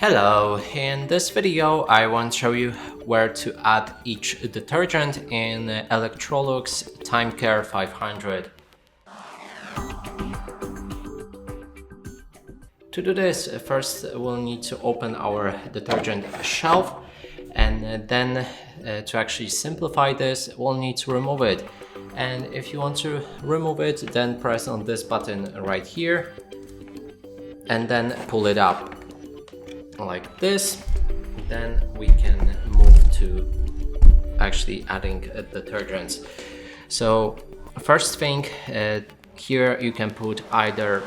Hello, in this video I want to show you where to add each detergent in Electrolux TimeCare 500. To do this, first we'll need to open our detergent shelf, and then to actually simplify this, we'll need to remove it. And if you want to remove it, then press on this button right here and then pull it up like this. Then we can move to actually adding detergents. So first thing, here you can put either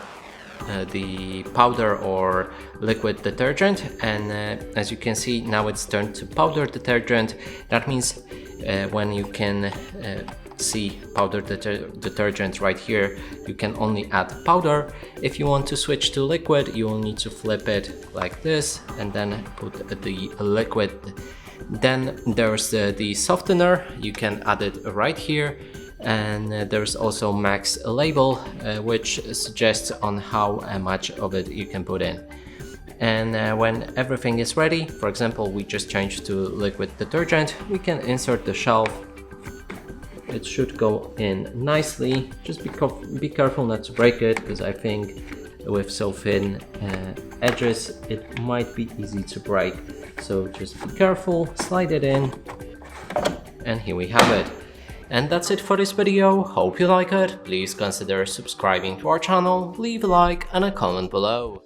the powder or liquid detergent, and as you can see now it's turned to powder detergent. That means when you can see powder detergent right here, you can only add powder. If you want to switch to liquid, you will need to flip it like this and then put the liquid. Then there's the softener, you can add it right here, and there's also max label which suggests on how much of it you can put in. And when everything is ready, for example we just changed to liquid detergent, we can insert the shelf. It should go in nicely. Just be careful not to break it, because I think with so thin edges it might be easy to break. So just be careful, slide it in, and here we have it. And that's it for this video. Hope you like it. Please consider subscribing to our channel, leave a like and a comment below.